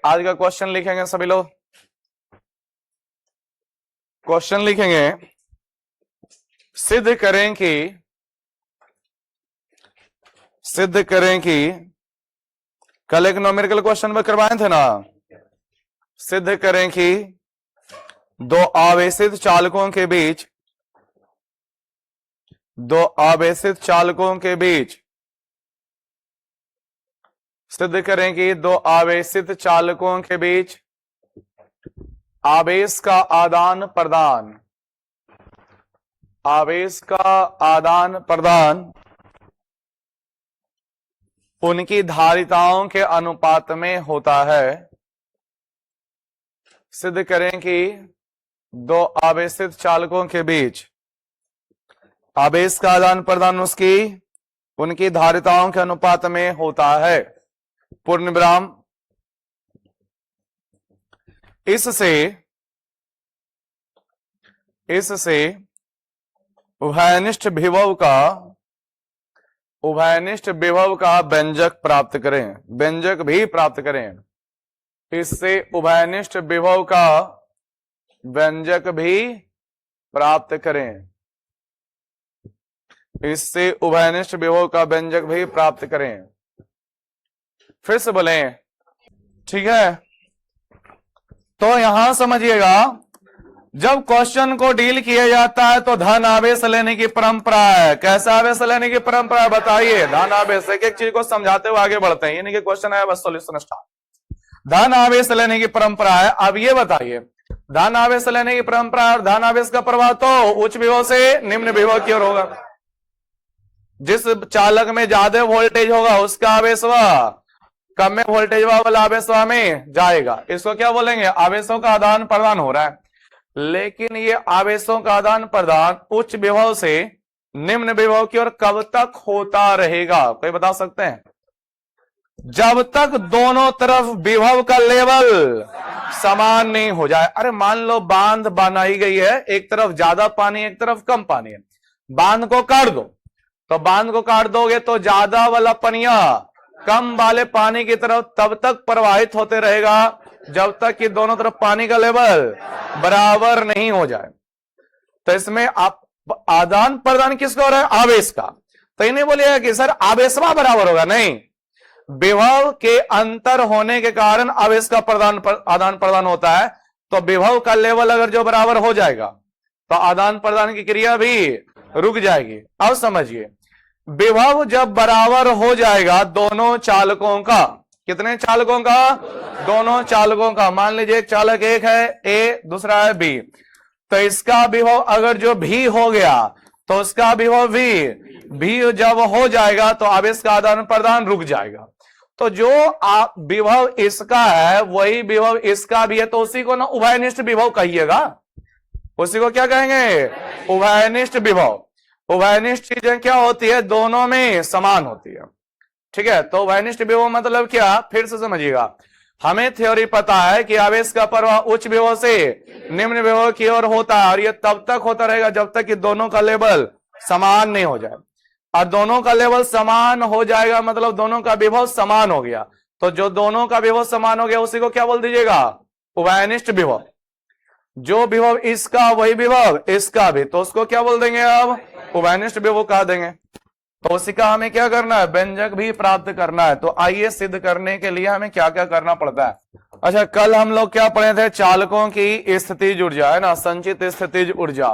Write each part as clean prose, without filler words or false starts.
आज का क्वेश्चन लिखेंगे सभी लोग। क्वेश्चन लिखेंगे, सिद्ध करें कि कल एक न्यूमेरिकल क्वेश्चन में करवाए थे ना, सिद्ध करें कि दो आवेशित चालकों के बीच सिद्ध करें कि दो आवेशित चालकों के बीच आवेश का आदान प्रदान उनकी धारिताओं के अनुपात में होता है। सिद्ध करें कि दो आवेशित चालकों के बीच आवेश का आदान प्रदान उनकी धारिताओं के अनुपात में होता है। पूर्ण विराम। इससे उभयनिष्ठ विभव का व्यंजक प्राप्त करें, व्यंजक भी प्राप्त करें। इससे उभयनिष्ठ विभव का व्यंजक भी प्राप्त करें। इससे उभयनिष्ठ विभव का व्यंजक भी प्राप्त करें। फिर से बोलें, ठीक है। तो यहां समझिएगा, जब क्वेश्चन को डील किया जाता है तो धन आवेश लेने की परंपरा है। कैसा आवेश लेने की परंपरा है बताइए? धन आवेश। एक एक चीज को समझाते हुए आगे बढ़ते हैं, यानी कि क्वेश्चन है बस सॉल्यूशन स्टार्ट। धन आवेश लेने की परंपरा है। अब ये बताइए, धन आवेश लेने की परंपरा और धन आवेश का प्रवाह तो उच्च विभव से निम्न विभव की ओर होगा। जिस चालक में ज्यादा वोल्टेज होगा उसका आवेश कम में वोल्टेज वाला आवेश में जाएगा। इसको क्या बोलेंगे? आवेशों का आदान प्रदान हो रहा है। लेकिन ये आवेशों का आदान प्रदान उच्च विभव से निम्न विभव की ओर कब तक होता रहेगा? कोई बता सकते हैं? जब तक दोनों तरफ विभव का लेवल समान नहीं हो जाए। अरे मान लो बांध बनाई गई है, एक तरफ ज्यादा पानी एक तरफ कम पानी है, बांध को काट दो। तो बांध को काट दोगे तो ज्यादा वाला पनिया कम वाले पानी की तरफ तब तक प्रवाहित होते रहेगा जब तक कि दोनों तरफ पानी का लेवल बराबर नहीं हो जाए। तो इसमें आप आदान प्रदान किसका हो रहा है? आवेश का। तो इन्हें बोलिएगा कि सर आवेशवा बराबर होगा, नहीं, विभव के अंतर होने के कारण आवेश का आदान प्रदान होता है। तो विभव का लेवल अगर जो बराबर हो जाएगा तो आदान प्रदान की क्रिया भी रुक जाएगी। अब समझिए, विभव जब बराबर हो जाएगा दोनों चालकों का, कितने चालकों का? दोनों चालकों का। मान लीजिए एक चालक एक है ए, दूसरा है बी, तो इसका विभव अगर जो भी हो गया तो उसका विभव भी जब हो जाएगा तो आवेश का आदान प्रदान रुक जाएगा। तो जो विभव इसका है वही विभव इसका भी है, तो उसी को ना उभयनिष्ठ विभव कहिएगा। उसी को क्या कहेंगे? उभयनिष्ठ विभव। उभयनिष्ठ चीजें क्या होती है? दोनों में समान होती है। ठीक है। तो उभयनिष्ठ विभव मतलब क्या? फिर से समझिएगा, हमें थ्योरी पता है कि आवेश का प्रवाह उच्च विभव से निम्न विभव की ओर होता है और यह तब तक होता रहेगा जब तक कि दोनों का लेवल समान नहीं हो जाए। और दोनों का लेवल समान हो जाएगा मतलब दोनों का विभव समान हो गया। तो जो दोनों का विभव समान हो गया उसी को क्या बोल दीजिएगा? उभयनिष्ठ विभव। जो विभव इसका वही विभव इसका भी, तो उसको क्या बोल देंगे? अब उभयनिष्ठ विभव कह देंगे। तो उसी का हमें क्या करना है? व्यंजक भी प्राप्त करना है। तो आइए सिद्ध करने के लिए हमें क्या क्या करना पड़ता है। अच्छा, कल हम लोग क्या पढ़े थे? चालकों की स्थितिज ऊर्जा है ना, संचित स्थितिज ऊर्जा।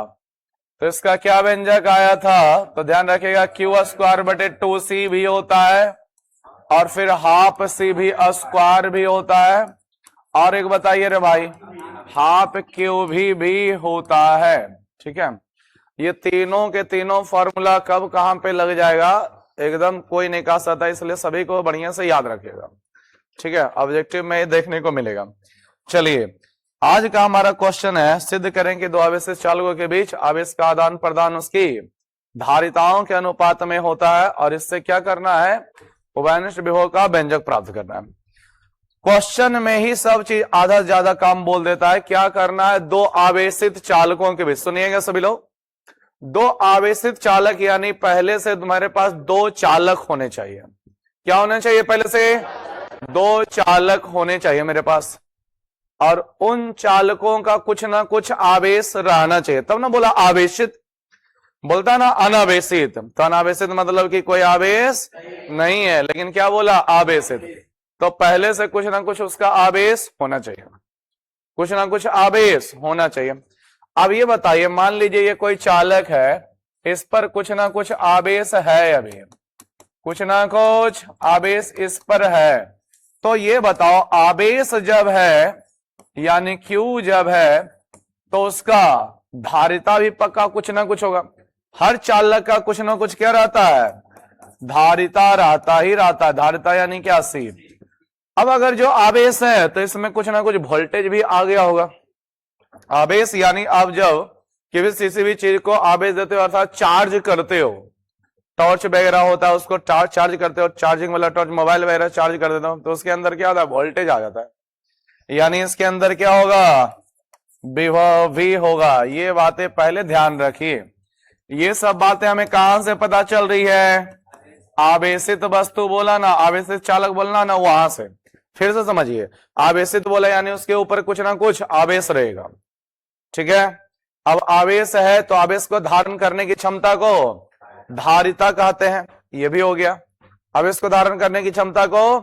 तो इसका क्या व्यंजक आया था? तो ध्यान रखिएगा, Q²/2C भी होता है और फिर हाफ C भी स्क्वायर भी होता है। और एक बताइए रे भाई, हाफ Q भी होता है। ठीक है। ये तीनों के तीनों फॉर्मूला कब कहां पे लग जाएगा एकदम कोई नहीं कह सकता, इसलिए सभी को बढ़िया से याद रखिएगा। ठीक है। ऑब्जेक्टिव में ये देखने को मिलेगा। चलिए, आज का हमारा क्वेश्चन है, सिद्ध करें कि दो आवेशित चालकों के बीच आवेश का आदान प्रदान उसकी धारिताओं के अनुपात में होता है और इससे क्या करना है? उभयनिष्ठ विभव का व्यंजक प्राप्त करना है। क्वेश्चन में ही सब चीज आधा से ज्यादा काम बोल देता है। क्या करना है? दो आवेशित चालकों के बीच, सुनिएगा सभी लोग, दो आवेशित चालक यानी पहले से तुम्हारे पास दो चालक होने चाहिए। क्या होना चाहिए? पहले से दो चालक होने चाहिए मेरे पास, और उन चालकों का कुछ ना कुछ आवेश रहना चाहिए, तब ना बोला आवेशित। बोलता है ना अनावेशित, तो अनावेशित मतलब कि कोई आवेश नहीं है, लेकिन क्या बोला आवेशित, तो पहले से कुछ ना कुछ उसका आवेश होना चाहिए, कुछ ना कुछ आवेश होना चाहिए। अब ये बताइए, मान लीजिए ये कोई चालक है, इस पर कुछ ना कुछ आवेश है, अभी कुछ ना कुछ आवेश इस पर है, तो ये बताओ आवेश जब है यानी Q जब है तो उसका धारिता भी पक्का कुछ ना कुछ होगा। हर चालक का कुछ ना कुछ क्या रहता है, धारिता रहता ही रहता है। धारिता यानी क्या, C। अब अगर जो आवेश है तो इसमें कुछ ना कुछ वोल्टेज भी आ गया होगा। आवेश यानी आप जब किसी भी चीज को आवेश देते हो अर्थात चार्ज करते हो, टॉर्च वगैरह होता है उसको चार्ज करते हो, चार्जिंग वाला टॉर्च, मोबाइल वगैरह चार्ज कर देता हूं तो उसके अंदर क्या होता है, वोल्टेज आ जाता है, यानी इसके अंदर क्या होगा, विभव भी होगा। ये बातें पहले ध्यान रखिए। ये सब बातें हमें कहां से पता चल रही है, आवेशित वस्तु बोला ना, आवेशित चालक बोलना ना, वहां से। फिर से समझिए, आवेशित बोला यानी उसके ऊपर कुछ ना कुछ आवेश रहेगा, ठीक है। अब आवेश है तो आवेश को धारण करने की क्षमता को धारिता कहते हैं, ये भी हो गया। आवेश को धारण करने की क्षमता को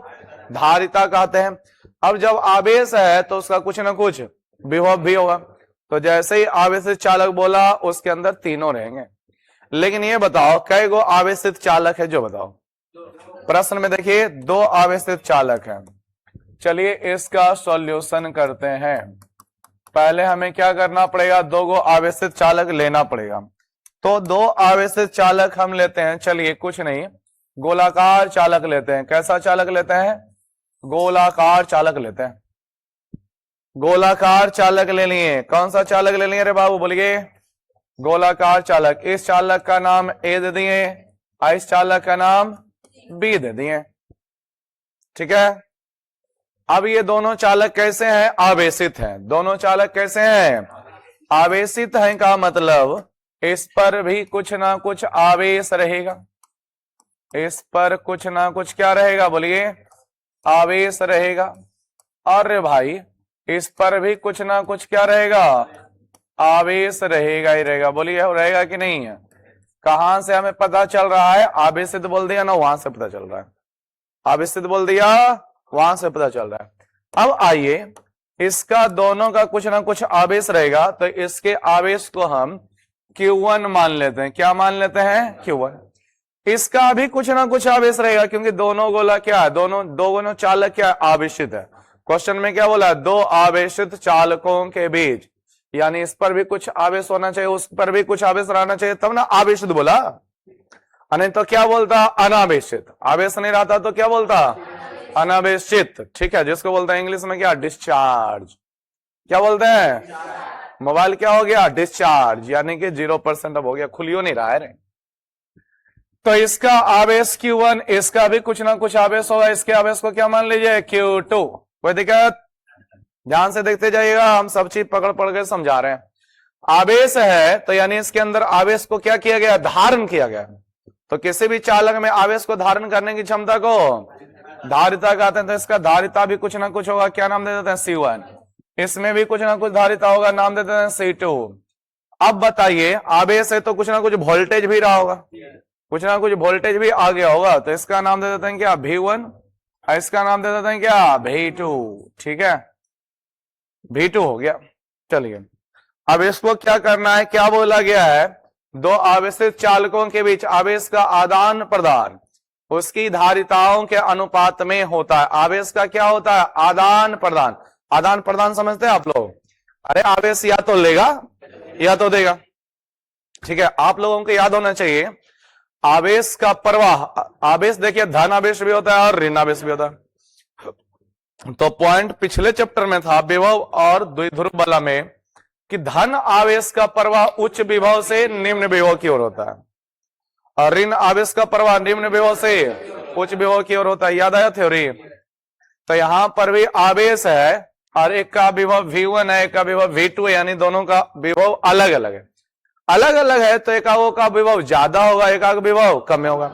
धारिता कहते हैं। अब जब आवेश है तो उसका कुछ ना कुछ विभव भी होगा, तो जैसे ही आवेशित चालक बोला उसके अंदर तीनों रहेंगे। लेकिन ये बताओ कई गो आवेशित चालक है, जो बताओ प्रश्न में देखिए, दो आवेशित चालक हैं। चलिए इसका सॉल्यूशन करते हैं। पहले हमें क्या करना पड़ेगा, दो गो आवेशित चालक लेना पड़ेगा। तो दो आवेशित चालक हम लेते हैं, चलिए कुछ नहीं, गोलाकार चालक लेते हैं। कैसा चालक लेते हैं, गोलाकार चालक लेते हैं। गोलाकार चालक ले लिए। कौन सा चालक ले लिए रे बाबू, बोलिए, गोलाकार चालक। इस चालक का नाम ए दे दिए और इस चालक का नाम बी दे दिए, ठीक है। अब ये दोनों चालक कैसे हैं, आवेशित हैं। दोनों चालक कैसे हैं, आवेशित हैं, का मतलब इस पर भी कुछ ना कुछ आवेश रहेगा, इस पर कुछ ना कुछ क्या रहेगा, बोलिए, आवेश रहेगा। और भाई इस पर भी कुछ ना कुछ क्या रहेगा, आवेश रहेगा ही रहेगा, बोलिए रहेगा कि नहीं है। कहां से हमें पता चल रहा है, आवेशित बोल दिया ना, वहां से पता चल रहा है। आवेशित बोल दिया, वहां से पता चल रहा है। अब आइए, इसका दोनों का कुछ ना कुछ आवेश रहेगा, तो इसके आवेश को हम Q1 मान लेते हैं। क्या मान लेते हैं, Q1। इसका भी कुछ ना कुछ आवेश रहेगा, क्योंकि दोनों गोला क्या है, दोनों चालक क्या आवेशित है। क्वेश्चन में क्या बोला, दो आवेशित चालकों के बीच, यानी इस पर भी कुछ आवेश होना चाहिए, उस पर भी कुछ आवेश रहना चाहिए, तब ना आवेशित बोला। नहीं तो क्या बोलता, अनावेशित। आवेश नहीं रहता तो क्या बोलता, अनावेशित, ठीक है। जिसको बोलता है इंग्लिश में क्या, डिस्चार्ज। क्या बोलते हैं, मोबाइल क्या हो गया, डिस्चार्ज, यानी कि 0% अब हो गया, खुलियो नहीं रहा है। तो इसका आवेश Q1, इसका भी कुछ ना कुछ आवेश होगा। इसके आवेश को क्या मान लीजिए, Q2। कोई दिक्कत, ध्यान से देखते जाइएगा, हम सब चीज पकड़ के समझा रहे हैं। आवेश है तो यानी इसके अंदर आवेश को क्या किया गया, धारण किया गया। तो किसी भी चालक में आवेश को धारण करने की क्षमता को धारिता कहते हैं। तो इसका धारिता भी कुछ ना कुछ होगा, क्या नाम दे देते हैं, C1। इसमें भी कुछ ना कुछ धारिता होगा, नाम देते हैं C2। अब बताइए, आवेश है तो कुछ ना कुछ वोल्टेज भी रहा होगा, कुछ ना कुछ वोल्टेज भी आ गया होगा, तो इसका नाम दे देते हैं क्या, V1। इसका नाम दे देते हैं क्या, V2, ठीक है। V2 हो गया। चलिए अब इसको क्या करना है, क्या बोला गया है, दो आवेशित चालकों के बीच आवेश का आदान प्रदान उसकी धारिताओं के अनुपात में होता है। आवेश का क्या होता है, आदान प्रदान। आदान प्रदान समझते हैं आप लोग, अरे आवेश या तो लेगा या तो देगा, ठीक है। आप लोगों को याद होना चाहिए, आवेश का प्रवाह, आवेश देखिए धन आवेश भी होता है और ऋण आवेश भी होता है। तो पॉइंट पिछले चैप्टर में था विभव और द्विध्रुव बल में, कि धन आवेश का प्रवाह उच्च विभव से निम्न विभव की ओर होता है, और ऋण आवेश का प्रवाह निम्न विभव से उच्च विभव की ओर होता है। याद आया थ्योरी। तो यहां पर भी आवेश है और एक का विभव V1 है, एक का विभव V2 है, यानी दोनों का विभव अलग अलग है। अलग अलग है तो एकागो का विभव ज्यादा होगा, एकाग विभव कम होगा।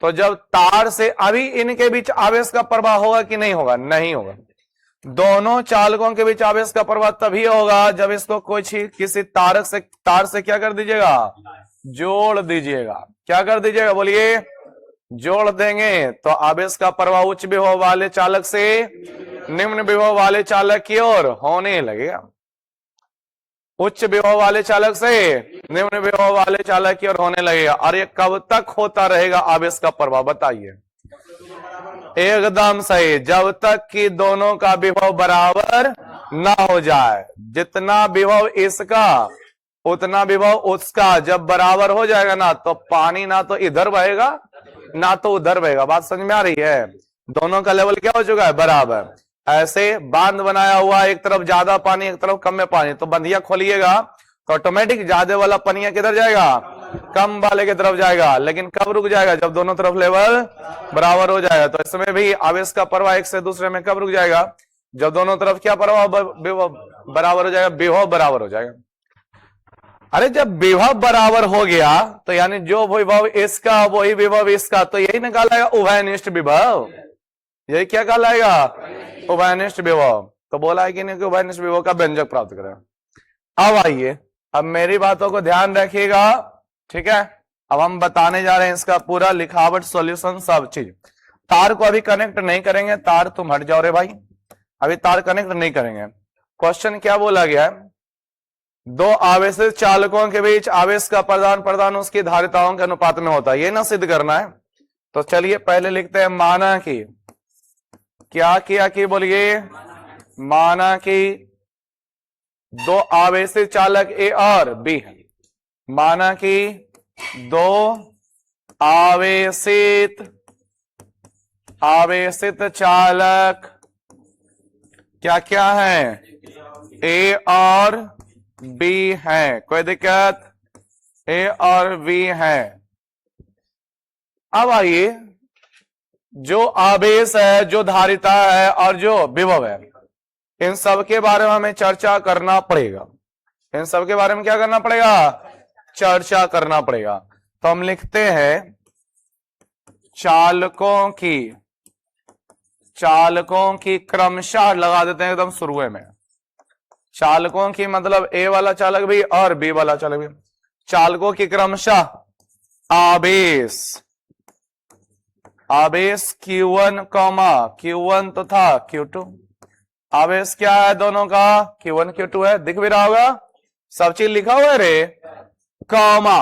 तो जब तार से अभी इनके बीच आवेश का प्रवाह होगा कि नहीं होगा? नहीं होगा। दोनों चालकों के बीच आवेश का प्रवाह तभी होगा जब इसको किसी तार से क्या कर दीजिएगा? जोड़ दीजिएगा। क्या कर दीजिएगा? बोलिए। जोड़ देंगे तो आवेश का प्रवाह उच्च विभव वाले चालक से निम्न विभव वाले चालक की ओर होने लगेगा। उच्च विभव वाले चालक से निम्न विभव वाले चालक की ओर होने लगेगा। और ये कब तक होता रहेगा आवेश का प्रवाह? बताइए। एकदम सही, जब तक कि दोनों का विभव बराबर ना हो जाए। जितना विभव इसका उतना विभव उसका जब बराबर हो जाएगा ना, तो पानी ना तो इधर बहेगा ना तो उधर बहेगा। बात समझ में आ रही है? दोनों का लेवल क्या हो चुका है? बराबर। ऐसे बांध बनाया हुआ, एक तरफ ज्यादा पानी एक तरफ कम में पानी, तो बंधिया खोलिएगा तो ऑटोमेटिक ज्यादा वाला पानी किधर जाएगा? कम वाले की तरफ जाएगा। लेकिन कब रुक जाएगा? जब दोनों तरफ लेवल बराबर हो जाएगा। तो इसमें भी आवेश का प्रवाह एक से दूसरे में कब रुक जाएगा? जब दोनों तरफ क्या प्रवाह बराबर हो जाएगा? विभव बराबर हो जाएगा। अरे जब विभव बराबर हो गया तो यानी जो विभव इसका वही विभव इसका, तो यही ना कहलाएगा उभयनिष्ठ विभव। यही क्या कहलाएगा? उभयनिष्ठ विभव। तो बोला है कि नहीं कि उभयनिष्ठ विभव का व्यंजक प्राप्त करें। अब आइए, अब मेरी बातों को ध्यान रखिएगा, ठीक है? अब हम बताने जा रहे हैं इसका पूरा लिखावट, सॉल्यूशन, सब चीज। तार को अभी कनेक्ट नहीं करेंगे। तार तुम हट जाओ रे भाई, अभी तार कनेक्ट नहीं करेंगे। क्वेश्चन क्या बोला गया है? दो आवेशित चालकों के बीच आवेश का प्रदान उसकी धारिताओं के अनुपात में होता है, ये ना सिद्ध करना है। तो चलिए पहले लिखते हैं, माना कि क्या किया कि बोलिए, माना कि दो आवेशित चालक ए और बी है। माना कि दो आवेशित चालक क्या क्या है? ए और बी है। कोई दिक्कत? ए और बी है। अब आइए, जो आवेश है, जो धारिता है और जो विभव है, इन सब के बारे में हमें चर्चा करना पड़ेगा। इन सब के बारे में क्या करना पड़ेगा? चर्चा करना पड़ेगा। तो हम लिखते हैं चालकों की क्रमशः लगा देते हैं एकदम शुरू में। चालकों की मतलब ए वाला चालक भी और बी वाला चालक भी। चालकों की क्रमशः आवेश Q1, Q1 तथा Q2। आवेश क्या है दोनों का? Q1 Q2 है, दिख भी रहा होगा, सब चीज लिखा हुआ है रे। कॉमा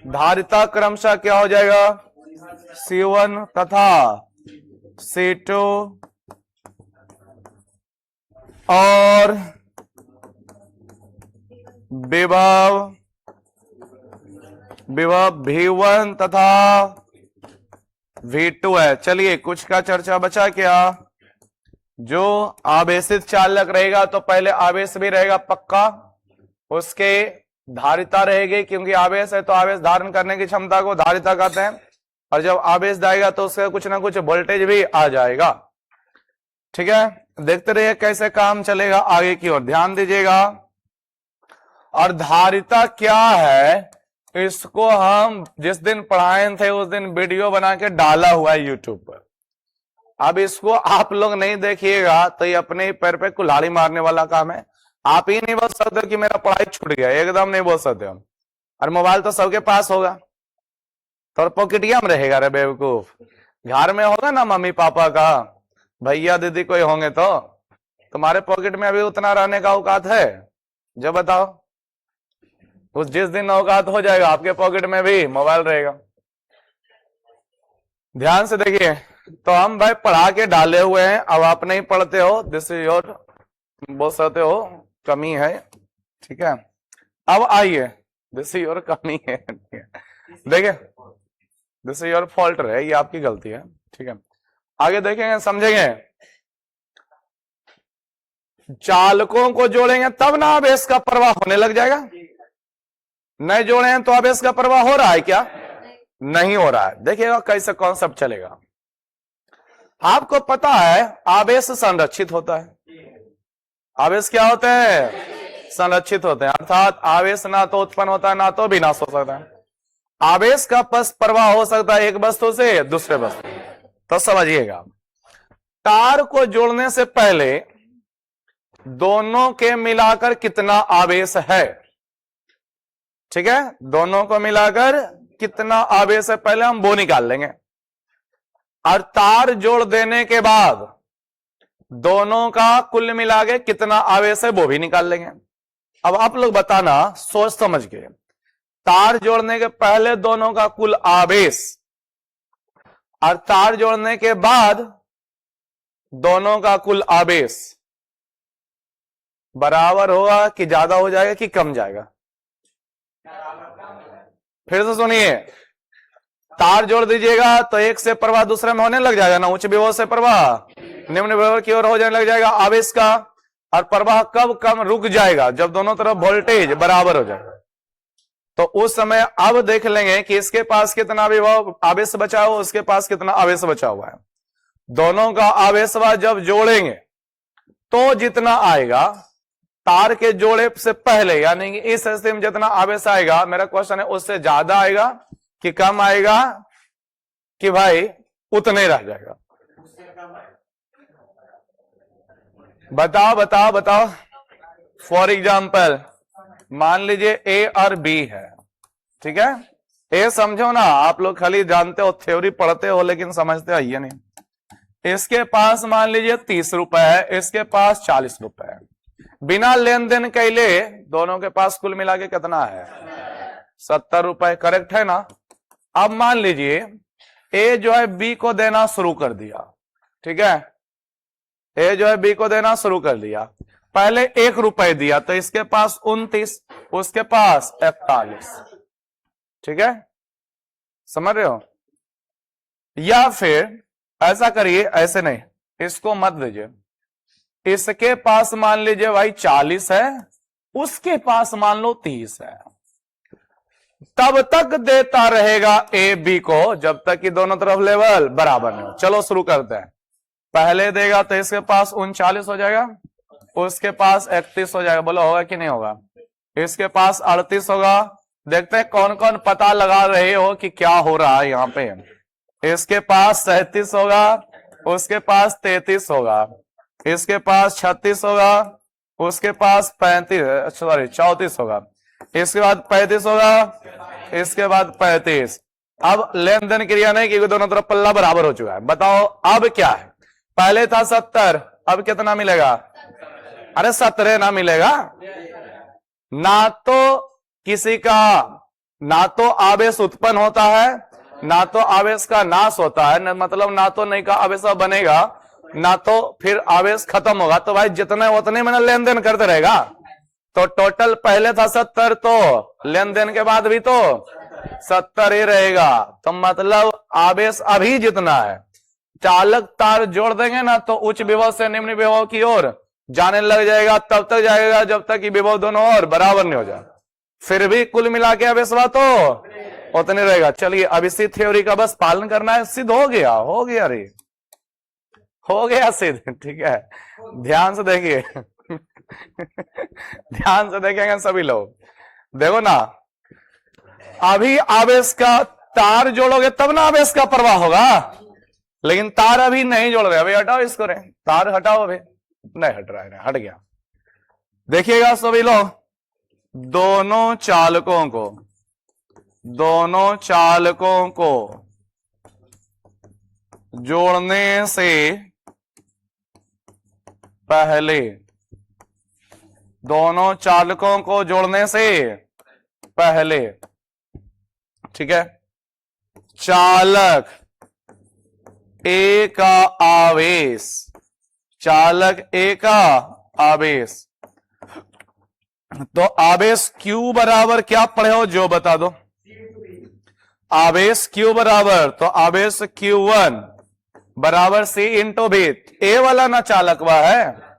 धारिता क्रमशः क्या हो जाएगा? C1 तथा C2 और विभव V1 तथा V2 है। चलिए कुछ का चर्चा बचा क्या? जो आवेशित चालक रहेगा तो पहले आवेश भी रहेगा पक्का, उसके धारिता रहेगी, क्योंकि आवेश है तो आवेश धारण करने की क्षमता को धारिता कहते हैं। और जब आवेश जाएगा तो उसका कुछ ना कुछ वोल्टेज भी आ जाएगा। ठीक है, देखते रहिए कैसे काम चलेगा आगे की ओर, ध्यान दीजिएगा। और धारिता क्या है इसको हम जिस दिन पढ़ाए थे उस दिन वीडियो बना के डाला हुआ है यूट्यूब पर। अब इसको आप लोग नहीं देखिएगा तो ये अपने ही पैर पे कुल्हाड़ी मारने वाला काम है। आप ही नहीं बोल सकते कि मेरा पढ़ाई छूट गया, एकदम नहीं बोल सकते हम। और मोबाइल तो सबके पास होगा, तो पॉकेटिया में रहेगा रे बेवकूफ। घर में होगा ना मम्मी पापा का, भैया दीदी कोई होंगे तो तुम्हारे पॉकेट में अभी उतना रहने का औकात है? जो बताओ, उस जिस दिन औकात हो जाएगा आपके पॉकेट में भी मोबाइल रहेगा। ध्यान से देखिए, तो हम भाई पढ़ा के डाले हुए हैं, अब आप नहीं पढ़ते हो, दिस इज योर, बोल सकते हो कमी है। ठीक है, अब आइए, दिस इज योर कमी है, देखिए दिस इज योर फॉल्ट है, ये आपकी गलती है। ठीक है, आगे देखेंगे समझेंगे। चालकों को जोड़ेंगे तब ना आवेश का प्रवाह होने लग जाएगा। नहीं जोड़े हैं तो आवेश का प्रवाह हो रहा है क्या? नहीं हो रहा है। देखिएगा कैसे कॉन्सेप्ट चलेगा। आपको पता है आवेश संरक्षित होता है। आवेश क्या होता है? संरक्षित होते हैं, अर्थात आवेश ना तो उत्पन्न होता है ना तो विनाश हो सकता है। आवेश का पथ प्रवाह हो सकता है एक वस्तु से दूसरे वस्तु। तो समझिएगा, तार को जोड़ने से पहले दोनों के मिलाकर कितना आवेश है, ठीक है, दोनों को मिलाकर कितना आवेश है पहले हम वो निकाल लेंगे, और तार जोड़ देने के बाद दोनों का कुल मिला के कितना आवेश है वो भी निकाल लेंगे। अब आप लोग बताना सोच समझ के, तार जोड़ने के पहले दोनों का कुल आवेश और तार जोड़ने के बाद दोनों का कुल आवेश बराबर होगा कि ज्यादा हो जाएगा कि कम जाएगा? फिर से सुनिए, तार जोड़ दीजिएगा तो एक से प्रवाह दूसरे में होने लग जाएगा ना, उच्च विभव से प्रवाह निम्न विभव की ओर हो जाने लग जाएगा आवेश का, और प्रवाह कब कम रुक जाएगा? जब दोनों तरफ वोल्टेज बराबर हो जाएगा। तो उस समय अब देख लेंगे कि इसके पास कितना विभव आवेश बचा हुआ, उसके पास कितना आवेश बचा हुआ है। दोनों का आवेश जब जोड़ेंगे तो जितना आएगा तार के जोड़े से पहले, यानी कि इस स्थिति में जितना आवेश आएगा, मेरा क्वेश्चन है उससे ज्यादा आएगा कि कम आएगा कि भाई उतने रह जाएगा? बताओ बताओ बताओ। फॉर एग्जाम्पल मान लीजिए ए और बी है, ठीक है, ए समझो ना, आप लोग खाली जानते हो, थ्योरी पढ़ते हो लेकिन समझते आइए नहीं। इसके पास मान लीजिए 30 रुपए है, इसके पास 40 रुपए है, बिना लेन देन कैले दोनों के पास कुल मिला के कितना है? 70 रुपए, करेक्ट है ना? अब मान लीजिए ए जो है बी को देना शुरू कर दिया, ठीक है, ए जो है बी को देना शुरू कर दिया, पहले 1 रुपए दिया तो इसके पास 29, उसके पास 41, ठीक है, समझ रहे हो? या फिर ऐसा करिए, ऐसे नहीं, इसको मत दीजिए, इसके पास मान लीजिए भाई 40 है, उसके पास मान लो 30 है, तब तक देता रहेगा ए बी को जब तक कि दोनों तरफ लेवल बराबर नहीं हो। चलो शुरू करते हैं, पहले देगा तो इसके पास 39 हो जाएगा, उसके पास 31 हो जाएगा, बोलो होगा कि नहीं होगा? इसके पास 38 होगा। देखते हैं कौन कौन पता लगा रहे हो कि क्या हो रहा है यहाँ पे। इसके पास 37 होगा, उसके पास 33 होगा, इसके पास 36 होगा, उसके पास 34 होगा, इसके बाद 35 होगा, इसके बाद 35। अब लेन देन क्रिया नहीं क्योंकि दोनों तरफ पल्ला बराबर हो चुका है। बताओ अब क्या है? पहले था 70, अब कितना मिलेगा? अरे 17 ना मिलेगा ना, तो किसी का ना तो आवेश उत्पन्न होता है ना तो आवेश का नाश होता है, मतलब ना तो नई का आवेश बनेगा ना तो फिर आवेश खत्म होगा। तो भाई जितने उतने में लेन देन करते रहेगा। तो टोटल पहले था 70, तो लेन देन के बाद भी तो 70 ही रहेगा। तो मतलब आवेश अभी जितना है, चालक तार जोड़ देंगे ना तो उच्च विभव से निम्न विभव की ओर जाने लग जाएगा, तब तक जाएगा जब तक कि विभव दोनों ओर बराबर नहीं हो जाए, फिर भी कुल मिला के आवेश तो उतने रहेगा। चलिए अब इसी थ्योरी का बस पालन करना है, सिद्ध हो गया रे, हो गया सिद्ध, ठीक है। ध्यान से देखिए ध्यान से देखेंगे सभी लोग, देखो ना, अभी आवेश का तार जोड़ोगे तब ना आवेश का प्रवाह होगा, लेकिन तार अभी नहीं जोड़ रहे। अभी हटाओ इसको, रे तार हटाओ, अभी नहीं हट रहा है, हट गया। देखिएगा सभी लोग, दोनों चालकों को जोड़ने से पहले, दोनों चालकों को जोड़ने से पहले, ठीक है, चालक ए का आवेश, चालक ए का आवेश, तो आवेश Q बराबर क्या पढ़े हो जो बता दो। आवेश Q बराबर, तो आवेश Q1 बराबर C इंटू V, ए वाला ना चालक वह है,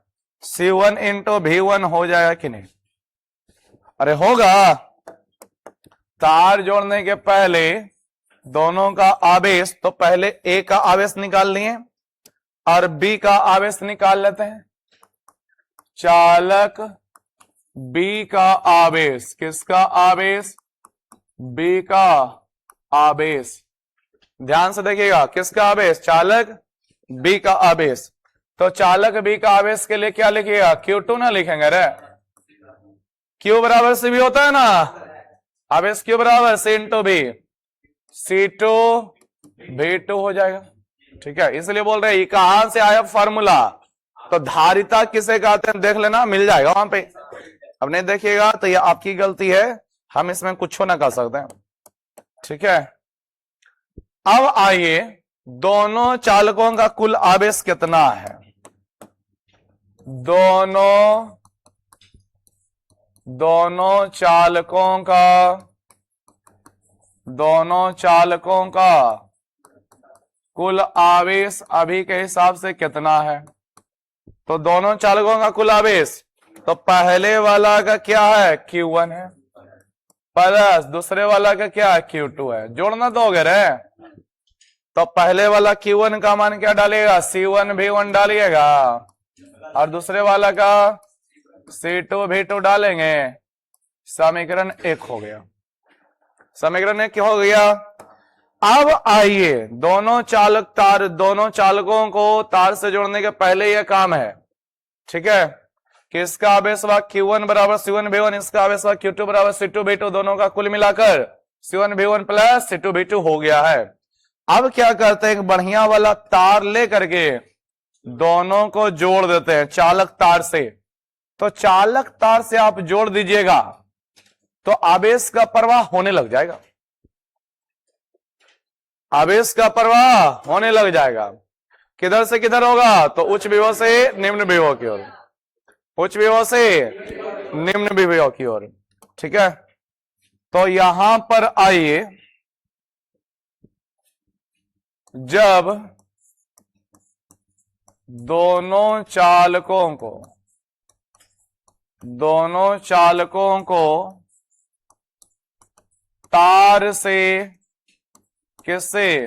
C1 इंटू V1 हो जाएगा कि नहीं? अरे होगा। तार जोड़ने के पहले दोनों का आवेश, तो पहले ए का आवेश निकाल लिए और बी का आवेश निकाल लेते हैं। चालक बी का आवेश, किसका आवेश, बी का आवेश, ध्यान से देखिएगा, किसका आवेश, चालक बी का आवेश। तो चालक बी का आवेश के लिए क्या लिखिएगा, Q2 ना लिखेंगे रे, Q बराबर सी भी होता है ना, आवेश Q बराबर सी इंटू बी, C2 V2 हो जाएगा। ठीक है, इसलिए बोल रहे हैं कहां से आया फॉर्मूला, तो धारिता किसे कहते हैं देख लेना, मिल जाएगा वहां पे। अब नहीं देखिएगा तो ये आपकी गलती है, हम इसमें कुछ ना कर सकते हैं। ठीक है, अब आइए दोनों चालकों का कुल आवेश कितना है, दोनों चालकों का कुल आवेश अभी के हिसाब से कितना है। तो दोनों चालकों का कुल आवेश, तो पहले वाला का क्या है, Q1 है, प्लस दूसरे वाला का क्या है, Q2 है। जोड़ना दोगे रे, तो पहले वाला Q1 का मान क्या डालिएगा, C1 V1 डालिएगा, और दूसरे वाला का C2 V2 डालेंगे। समीकरण 1 हो गया, समीकरण 1 क्या हो गया। अब आइए दोनों चालकों को तार से जोड़ने के पहले यह काम है। ठीक है, कि इसका आवेश हुआ Q1 बराबर C1 V1, इसका आवेश हुआ Q2 बराबर C2 V2, दोनों का कुल मिलाकर C1 V1 plus C2 V2 हो गया है। अब क्या करते हैं, बढ़िया वाला तार ले करके दोनों को जोड़ देते हैं चालक तार से। तो चालक तार से आप जोड़ दीजिएगा तो आवेश का प्रवाह होने लग जाएगा, आवेश का प्रवाह होने लग जाएगा। किधर से किधर होगा, तो उच्च विभव से निम्न विभव की ओर, उच्च विभव से निम्न विभव की ओर। ठीक है, तो यहां पर आइए, जब दोनों चालकों को तार से, किससे,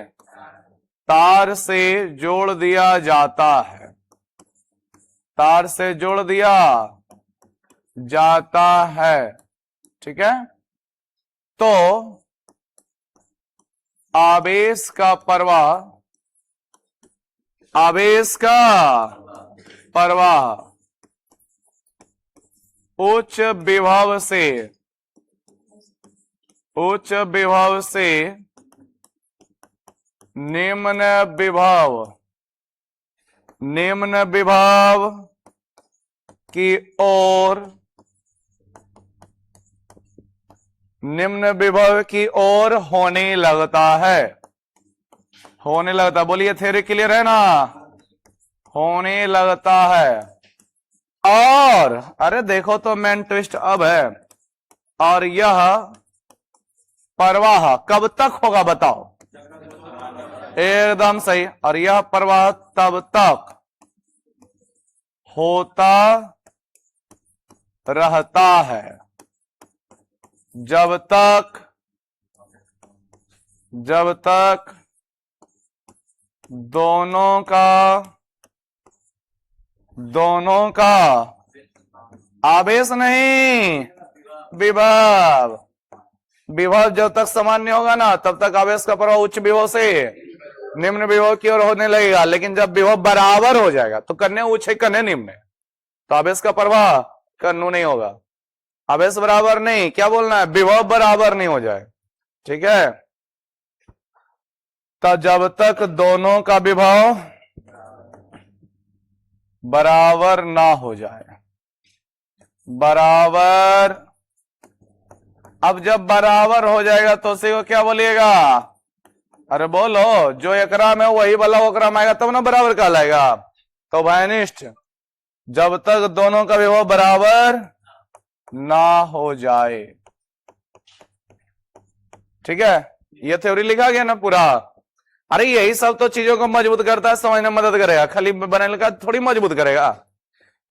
तार से जोड़ दिया जाता है, तार से जोड़ दिया जाता है। ठीक है, तो आवेश का प्रवाह उच्च विभव से निम्न विभव की ओर, निम्न विभव की ओर होने लगता है, होने लगता, बोलिए थ्योरी क्लियर है ना, होने लगता है। और अरे देखो तो मेन ट्विस्ट अब है, और यह प्रवाह कब तक होगा बताओ, एकदम सही, और यह प्रवाह तब तक होता रहता है जब तक दोनों का आवेश नहीं, विभव जब तक समान नहीं होगा ना, तब तक आवेश का प्रवाह उच्च विभव से निम्न विभव की ओर होने लगेगा। लेकिन जब विभव बराबर हो जाएगा, तो कन्ने उच्च है कन्ने निम्न है, तो आवेश का प्रवाह कन्नू नहीं होगा, आवेश बराबर नहीं, क्या बोलना है, विभव बराबर नहीं हो जाए। ठीक है, तो जब तक दोनों का विभव बराबर ना हो जाए, बराबर, अब जब बराबर हो जाएगा तो उसी को क्या बोलिएगा, अरे बोलो, जो एकरा में वही वाला ओकरा में आएगा तब ना बराबर कहलाएगा। तो भाईनिष्ठ, जब तक दोनों का विभव बराबर ना हो जाए। ठीक है, ये थ्योरी लिखा गया ना पूरा। अरे यही सब तो चीजों को मजबूत करता है, समझने में मदद करेगा, खाली बनाने का थोड़ी मजबूत करेगा।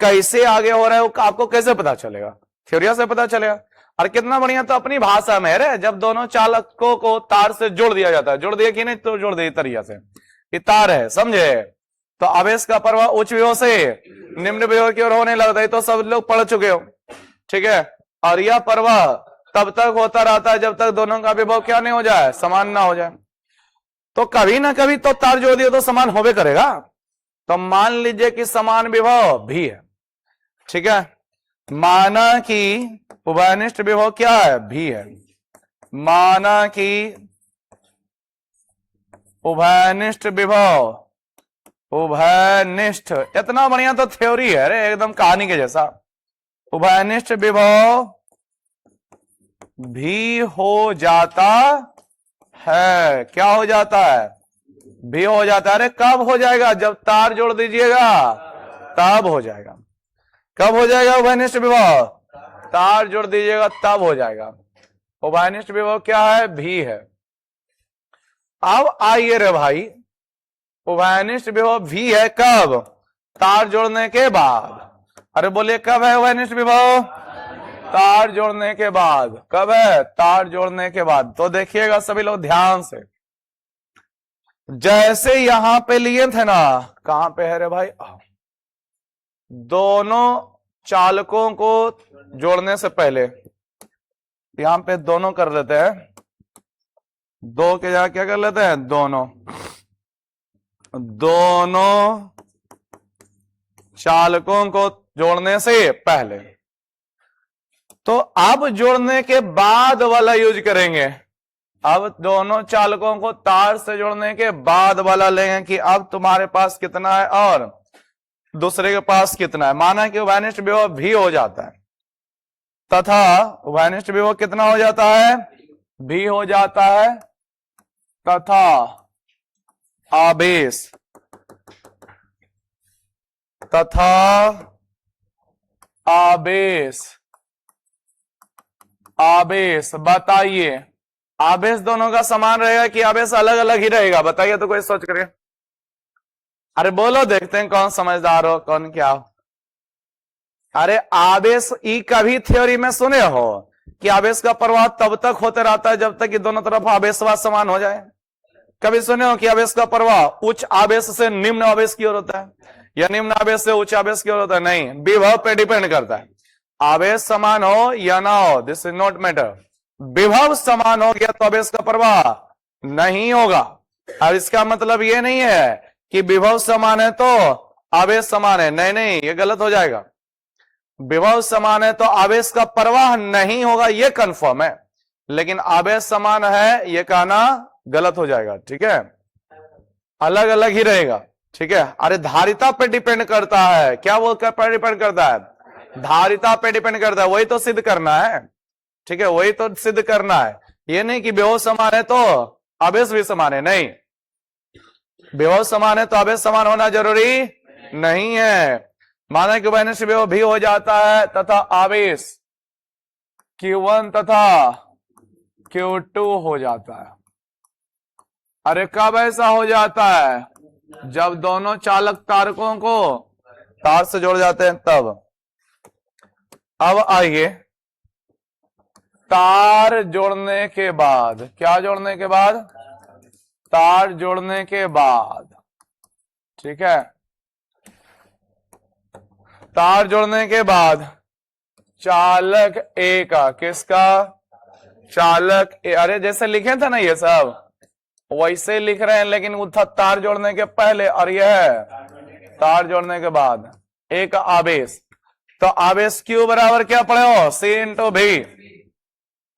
कैसे आगे हो रहा है वो आपको कैसे पता चलेगा, थ्योरिया से पता चलेगा। और कितना बढ़िया, तो अपनी भाषा में है, जब दोनों चालकों को तार से जोड़ दिया जाता है, जोड़ दिया कि नहीं, तो जोड़ दिया तरीका से, ये तार है, समझे, तो आवेश का प्रवाह उच्च विभव से निम्न विभव की ओर होने लगता है। तो सब लोग पढ़ चुके हो, ठीक है, और यह प्रवाह तब तक होता रहता है जब तक दोनों का विभव क्या नहीं हो जाए, समान ना हो जाए। तो कभी ना कभी तो तार जोड़ दिए तो समान होबे करेगा। तो मान लीजिए कि समान विभव भी है, ठीक है, माना कि उभयनिष्ठ विभव क्या है, भी है, माना कि उभयनिष्ठ विभव, उभयनिष्ठ, इतना बढ़िया तो थ्योरी है रे, एकदम कहानी के जैसा। उभयनिष्ठ विभव भी हो जाता है, क्या हो जाता है, भी हो जाता है। अरे कब हो जाएगा, जब तार जोड़ दीजिएगा तब हो जाएगा। कब हो जाएगा उभयनिष्ठ विभव, तार जोड़ दीजिएगा तब हो जाएगा। उभयनिष्ठ विभव क्या है, भी है। अब आइए रे भाई, उभयनिष्ठ विभव भी है कब, तार जोड़ने के बाद। अरे बोलिए कब है उभयनिष्ठ विभव, तार जोड़ने के बाद। कब है, तार जोड़ने के बाद। तो देखिएगा सभी लोग ध्यान से, जैसे यहां पे लिए थे ना, कहां पे है रे भाई, दोनों चालकों को जोड़ने से पहले यहां पे दोनों कर लेते हैं, दो के जगह क्या कर लेते हैं, दोनों, दोनों चालकों को जोड़ने से पहले। तो अब जोड़ने के बाद वाला यूज करेंगे। अब दोनों चालकों को तार से जोड़ने के बाद वाला लेंगे कि अब तुम्हारे पास कितना है और दूसरे के पास कितना है। माना कि उभयनिष्ठ विभव भी हो जाता है, तथा उभयनिष्ठ विभव कितना हो जाता है, भी हो जाता है, तथा आवेश, तथा आवेश, आवेश बताइए, आवेश दोनों का समान रहेगा कि आवेश अलग अलग ही रहेगा, बताइए तो कोई सोच करिए। अरे बोलो, देखते हैं कौन समझदार हो कौन क्या हो। अरे आवेश ई का भी थ्योरी में सुने हो कि आवेश का प्रवाह तब तक होते रहता है जब तक कि दोनों तरफ आवेशवाद समान हो जाए। कभी सुने हो कि आवेश का प्रवाह उच्च आवेश से निम्न आवेश की ओर होता है या निम्न आवेश से उच्च आवेश की ओर होता है? नहीं, विभव पे डिपेंड करता है। आवेश समान हो या ना हो, दिस इज नॉट मैटर। विभव समान हो गया तो आवेश का प्रवाह नहीं होगा। अब इसका मतलब ये नहीं है कि विभव समान है तो आवेश समान है, नहीं नहीं, ये गलत हो जाएगा। विभव समान है तो आवेश का प्रवाह नहीं होगा, ये कंफर्म है, लेकिन आवेश समान है ये कहना गलत हो जाएगा, ठीक है, अलग अलग ही रहेगा, ठीक है। अरे धारिता पे डिपेंड करता है, क्या वो पर डिपेंड करता है, धारिता पे डिपेंड करता है, वही तो सिद्ध करना है, ठीक है, वही तो सिद्ध करना है। ये नहीं कि विभव समान है तो आवेश भी समान है, नहीं, विभव समान है तो आवेश समान होना जरूरी नहीं है। माना कि उभयनिष्ठ विभव भी हो जाता है तथा आवेश Q1 तथा Q2 हो जाता है। अरे कब ऐसा हो जाता है, जब दोनों चालक तारकों को तार से जोड़ जाते हैं तब। अब आइए, तार जोड़ने के बाद, क्या जोड़ने के बाद, तार जोड़ने के बाद, ठीक है, तार जोड़ने के बाद चालक ए का, किसका, चालक ए। अरे जैसे लिखे थे ना ये सब वैसे लिख रहे हैं, लेकिन वो था तार जोड़ने के पहले और यह है तार जोड़ने के बाद। ए का आवेश, तो आवेश क्यू बराबर क्या पढ़े हो, C इंटू भी।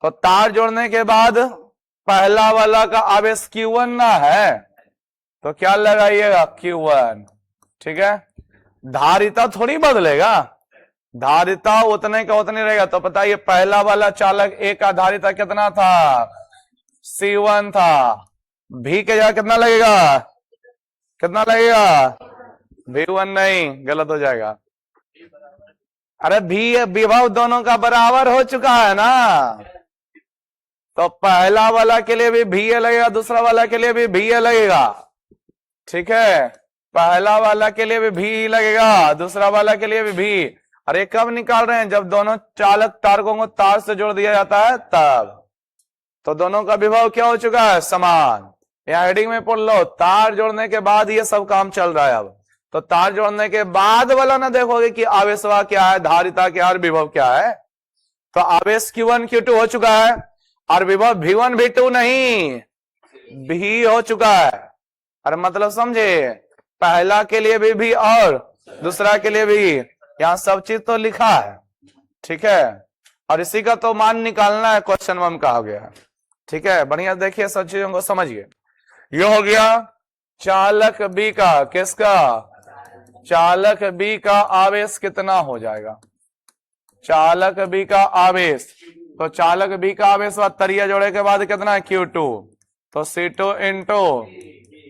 तो तार जोड़ने के बाद पहला वाला का आवेश Q1 ना है तो क्या लगाइएगा, Q1, ठीक है। धारिता थोड़ी बदलेगा, धारिता उतने का उतने रहेगा। तो बताइए पहला वाला चालक ए का धारिता कितना था, C1 था, भी के जगह कितना लगेगा, कितना लगेगा, V1 नहीं, गलत हो जाएगा। अरे भी विभव दोनों का बराबर हो चुका है ना, तो पहला वाला के लिए भी भी लगेगा, दूसरा वाला के लिए भी भी लगेगा, ठीक है, पहला वाला के लिए भी भी लगेगा, दूसरा वाला के लिए भी। अरे कब निकाल रहे हैं, जब दोनों चालक तारकों को तार से जोड़ दिया जाता है तब। तो दोनों का विभव क्या हो चुका है, समान। यहां हेडिंग में पढ़ लो, तार जोड़ने के बाद ये सब काम चल रहा है। अब तो तार जोड़ने के बाद वाला ना देखोगे कि आवेशवा क्या है, धारिता क्या है और विभव क्या है, तो आवेश Q1 Q2 हो चुका है और विभव V1 V2 नहीं भी हो चुका है। और मतलब समझे, पहला के लिए भी और दूसरा के लिए भी, यहां सब चीज तो लिखा है। ठीक है, और इसी का तो मान निकालना है, क्वेश्चन में कहा गया है। ठीक है, बढ़िया देखिए, सब चीजों को समझिए। ये हो गया चालक बी का, किसका, चालक बी का आवेश कितना हो जाएगा, चालक बी का आवेश। तो चालक बी का आवेश तरिया जोड़े के बाद कितना है Q2, तो C2 इंटू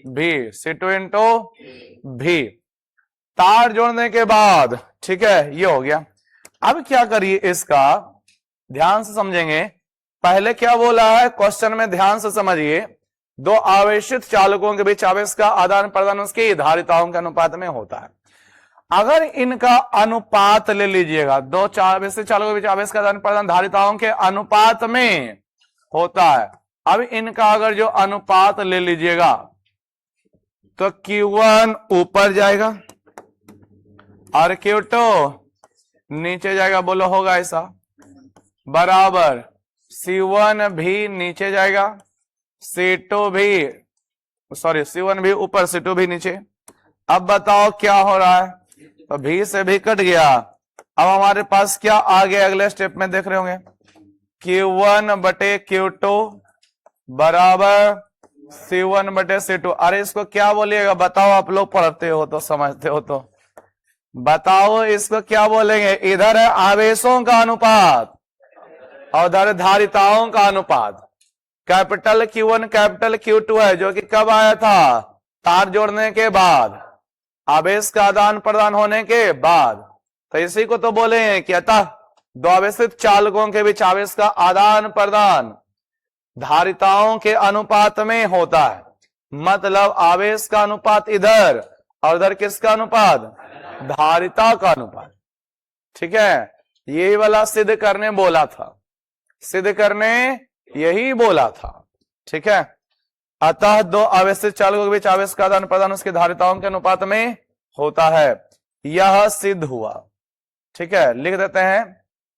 भी, C2 इंटू भी, तार जोड़ने के बाद। ठीक है, ये हो गया। अब क्या करिए, इसका ध्यान से समझेंगे। पहले क्या बोला है क्वेश्चन में, ध्यान से समझिए। दो आवेशित चालकों के बीच आवेश का आदान प्रदान उसकी धारिताओं के अनुपात में होता है। अगर इनका अनुपात ले लीजिएगा, दो आवेशित चालकों के बीच आवेश का आदान प्रदान धारिताओं के अनुपात में होता है। अब इनका अगर जो अनुपात ले लीजिएगा तो Q1 ऊपर जाएगा और Q2 नीचे जाएगा। बोलो होगा ऐसा, बराबर C1 भी नीचे जाएगा, C2 भी, सॉरी C1 भी ऊपर, C2 भी नीचे। अब बताओ क्या हो रहा है, तो भी से भी कट गया। अब हमारे पास क्या आ गया, अगले स्टेप में देख रहे होंगे, Q1 बटे Q2 बराबर C1 बटे C2। अरे इसको क्या बोलिएगा बताओ, आप लोग पढ़ते हो तो समझते हो तो बताओ, इसको क्या बोलेंगे। इधर है आवेशों का अनुपात और उधर धारिताओं का अनुपात। कैपिटल Q1 कैपिटल Q2 है, जो कि कब आया था, तार जोड़ने के बाद, आवेश का आदान प्रदान होने के बाद। तो इसी को तो बोले हैं कि अतः दो आवेशित चालकों के बीच आवेश का आदान प्रदान धारिताओं के अनुपात में होता है। मतलब आवेश का अनुपात इधर और उधर किसका अनुपात, धारिता का अनुपात। ठीक है, यही वाला सिद्ध करने बोला था, सिद्ध करने यही बोला था। ठीक है, अतः दो आवेशित चालकों के बीच आवेश का आदान प्रदान उसकी धारिताओं के अनुपात में होता है, यह सिद्ध हुआ। ठीक है, लिख देते हैं,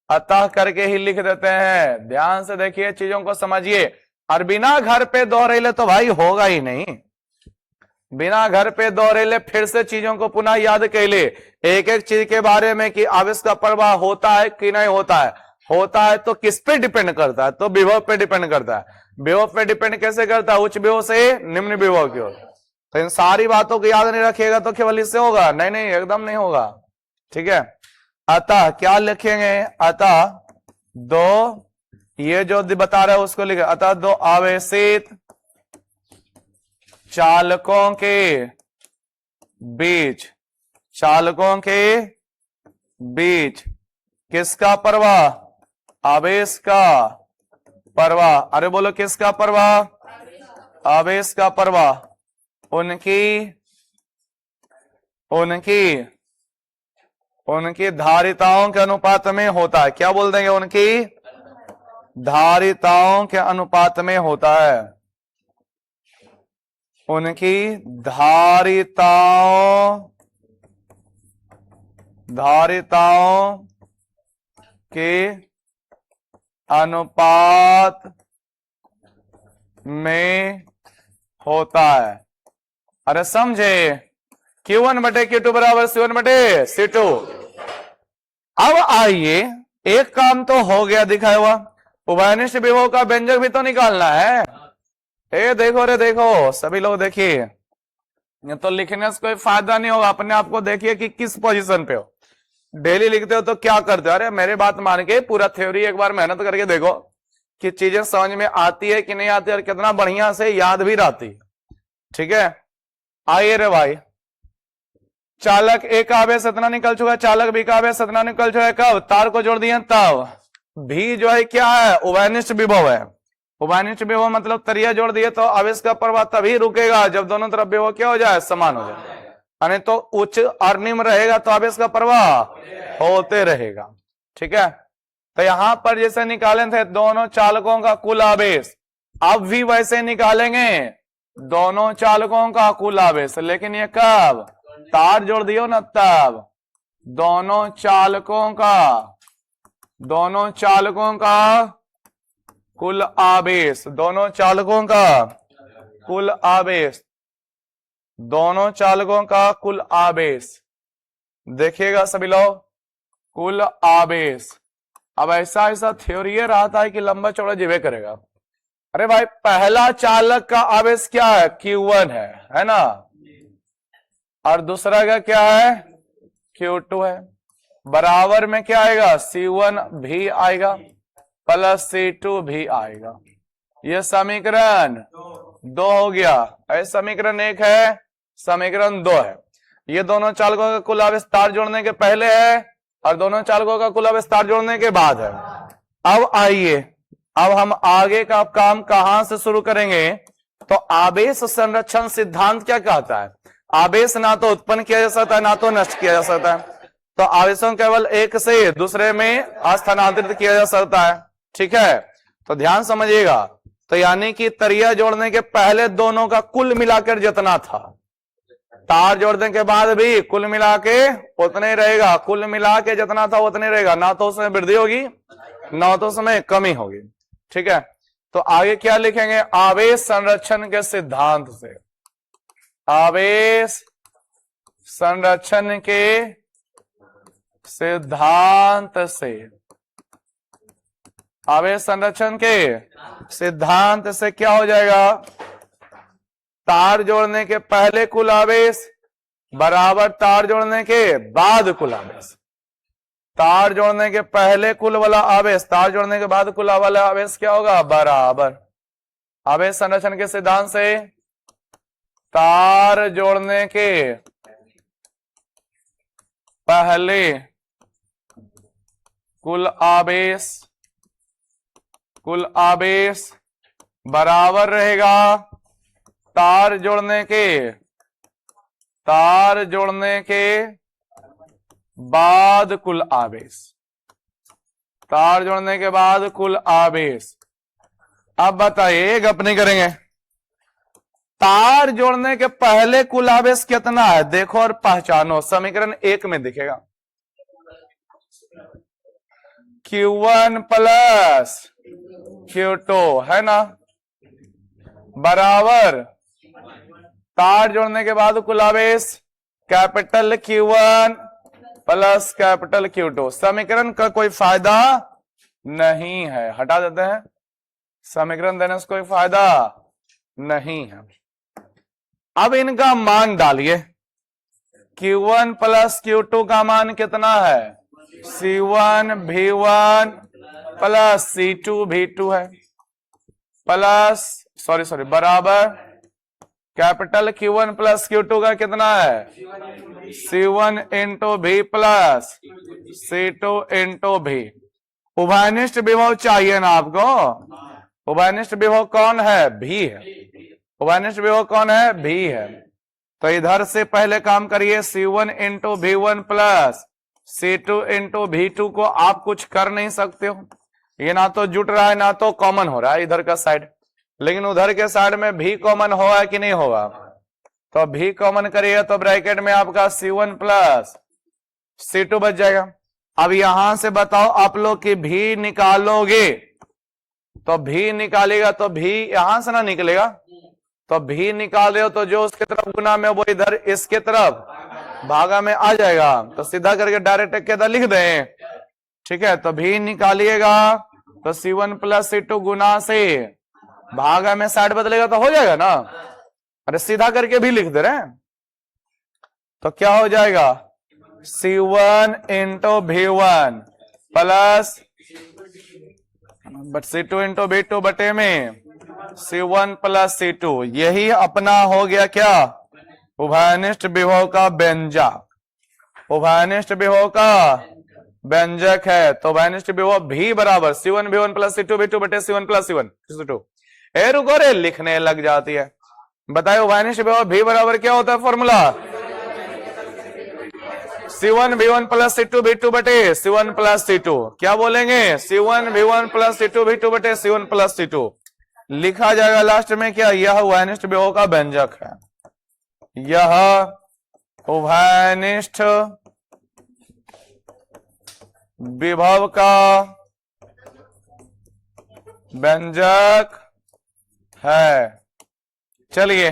अतः करके ही लिख देते हैं। ध्यान से देखिए, चीजों को समझिए। और बिना घर पे दोहरेले तो भाई होगा ही नहीं, बिना घर पे दोहरेले फिर से चीजों को पुनः याद कैले, एक एक चीज के बारे में कि आवेश का प्रवाह होता है कि नहीं होता है। होता है तो किस पे डिपेंड करता है, तो विभव पे डिपेंड करता है। विभव पे डिपेंड कैसे करता है, उच्च विभव से निम्न विभव की ओर। तो इन सारी बातों को याद नहीं रखिएगा तो केवल इससे होगा, नहीं नहीं एकदम नहीं होगा। ठीक है, अतः क्या लिखेंगे, अतः दो, ये जो बता रहा है उसको लिखे, अतः दो आवेशित चालकों के बीच, चालकों के बीच किसका प्रवाह, आवेश का प्रवाह। अरे बोलो किसका प्रवाह, आवेश का प्रवाह उनकी धारिताओं के अनुपात में होता है। क्या बोल देंगे, उनकी धारिताओं के अनुपात में होता है, उनकी धारिताओं के अनुपात में होता है। अरे समझे, Q1 बटे Q2 बराबर C1 बटे C2। अब आइए, एक काम तो हो गया दिखाया हुआ, उभयनिष्ठ विभव का व्यंजक भी तो निकालना है। ए देखो रे देखो, सभी लोग देखिए, ये तो लिखने से कोई फायदा नहीं होगा। अपने आप को देखिए कि किस पोजीशन पे हो। डेली लिखते हो तो क्या करते हो, अरे मेरे बात मान के पूरा थ्योरी एक बार मेहनत करके देखो कि चीजें समझ में आती है कि नहीं आती, और कितना बढ़िया से याद भी रहती है। ठीक है, आइए रे भाई, चालक ए का आवेश इतना निकल चुका है, चालक बी का आवेश इतना निकल चुका है। कब, तार को जोड़ दिए तब। भी जो है क्या है, उभयनिष्ठ विभव है। उभयनिष्ठ विभव मतलब तरिया जोड़ दिए तो आवेश का प्रवाह तभी रुकेगा जब दोनों तरफ विभव क्या हो जाए, समान हो जाए। यानी तो उच्च और निम्न रहेगा तो आवेश का प्रवाह होते रहेगा। ठीक है, तो यहां पर जैसे निकाले थे दोनों चालकों का कुल आवेश, अब भी वैसे निकालेंगे दोनों चालकों का कुल आवेश। लेकिन ये कब, तार जोड़ दियो ना तब। दोनों चालकों का दोनों चालकों का कुल आवेश, दोनों चालकों का कुल आवेश, दोनों चालकों का कुल आवेश। देखिएगा सभी लोग, कुल आवेश। अब ऐसा ऐसा थ्योरी रहता है कि लंबा चौड़ा जीवे करेगा। अरे भाई, पहला चालक का आवेश क्या है? Q1 है ना, और दूसरा का क्या है? Q2 है। बराबर में क्या आएगा? C1 भी आएगा प्लस C2 भी आएगा। यह समीकरण 2 हो गया। समीकरण 1 है, समीकरण 2 है। ये दोनों चालकों का कुल आवेश तार जोड़ने के पहले है और दोनों चालकों का कुल आवेश तार जोड़ने के बाद है। अब आइए, अब हम आगे का काम कहां से शुरू करेंगे? तो आवेश संरक्षण सिद्धांत क्या कहता है? आवेश ना तो उत्पन्न किया जा सकता है ना तो नष्ट किया जा सकता है, तो आवेशों केवल एक से दूसरे में स्थानांतरित किया जा सकता है। ठीक है, तो ध्यान समझिएगा। तो यानी कि तरिया जोड़ने के पहले दोनों का कुल मिलाकर जितना था, तार जोड़ने के बाद भी कुल मिला के उतने ही रहेगा। कुल मिला के जितना था उतने रहेगा, ना तो उसमें वृद्धि होगी ना तो उसमें कमी होगी। ठीक है, तो आगे क्या लिखेंगे? आवेश संरक्षण के सिद्धांत से, आवेश संरक्षण के सिद्धांत से, आवेश संरक्षण के सिद्धांत से क्या हो जाएगा? तार जोड़ने के पहले कुल आवेश बराबर तार जोड़ने के बाद कुल आवेश। तार जोड़ने के पहले कुल वाला आवेश तार जोड़ने के बाद कुल वाला आवेश क्या होगा? बराबर। आवेश संरक्षण के सिद्धांत से तार जोड़ने के पहले कुल आवेश बराबर रहेगा तार जोड़ने के बाद कुल आवेश, तार जोड़ने के बाद कुल आवेश। अब बताइए, गप नहीं करेंगे। तार जोड़ने के पहले कुल आवेश कितना है? देखो और पहचानो, समीकरण 1 में दिखेगा। Q1 प्लस Q2 है ना, बराबर तार जोड़ने के बाद कुल आवेश capital Q1 plus capital Q2। समीकरण का कोई फायदा नहीं है, हटा देते हैं। समीकरण देने से कोई फायदा नहीं है। अब इनका मान डालिए। Q1 प्लस Q2 का मान कितना है? C1 V1 plus C2 V2 है, प्लस सॉरी बराबर कैपिटल Q1 प्लस Q2 का कितना है? C1 into V plus C2 into V। उभयनिष्ठ विभव चाहिए ना आपको? उभयनिष्ठ विभव कौन है? V है। उभयनिष्ठ विभव कौन है? V है। तो इधर से पहले काम करिए, C1 into V1 plus C2 into V2 को आप कुछ कर नहीं सकते हो, ये ना तो जुट रहा है ना तो कॉमन हो रहा है इधर का साइड, लेकिन उधर के साइड में भी कॉमन होगा कि नहीं होगा? तो भी कॉमन करिए तो ब्रैकेट में आपका C1 प्लस C2 बच जाएगा। अब यहां से बताओ आप लोग कि भी निकालोगे तो भी निकालेगा तो भी यहां से ना निकलेगा, तो भी निकाले हो तो जो उसके तरफ गुना में वो इधर इसके तरफ भागा में आ जाएगा, तो सीधा करके डायरेक्ट के इधर लिख दें। ठीक है, तो भी निकालिएगा तो C1 प्लस C2 गुना से भागा में साइड बदलेगा तो हो जाएगा ना। अरे सीधा करके भी लिख दे रहे हैं, तो क्या हो जाएगा? C1 into V1 plus C2 into V2 बटे में C1 प्लस C2। यही अपना हो गया क्या? उभयनिष्ठ विभव का व्यंजक। उभयनिष्ठ विभव का व्यंजक है। तो उभयनिष्ठ विभव V बराबर C1 V1 plus C2 V2 बटे C1 प्लस C1 C2। रुको रे, लिखने लग जाती है। बताइए उभयनिष्ठ विभव V बराबर क्या होता है? Formula C1 V1 plus C2 V2 बटे C1 प्लस C2। क्या बोलेंगे? C1 V1 plus C2 V2 बटे C1 प्लस C2 लिखा जाएगा लास्ट में क्या? यह उभयनिष्ठ विभव का व्यंजक है। यह उभयनिष्ठ विभव का व्यंजक है। चलिए,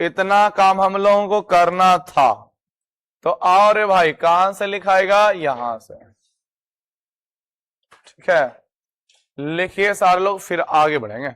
इतना काम हम लोगों को करना था। तो आओ रे भाई, कहां से लिखाएगा? यहां से। ठीक है, लिखिए सारे लोग, फिर आगे बढ़ेंगे।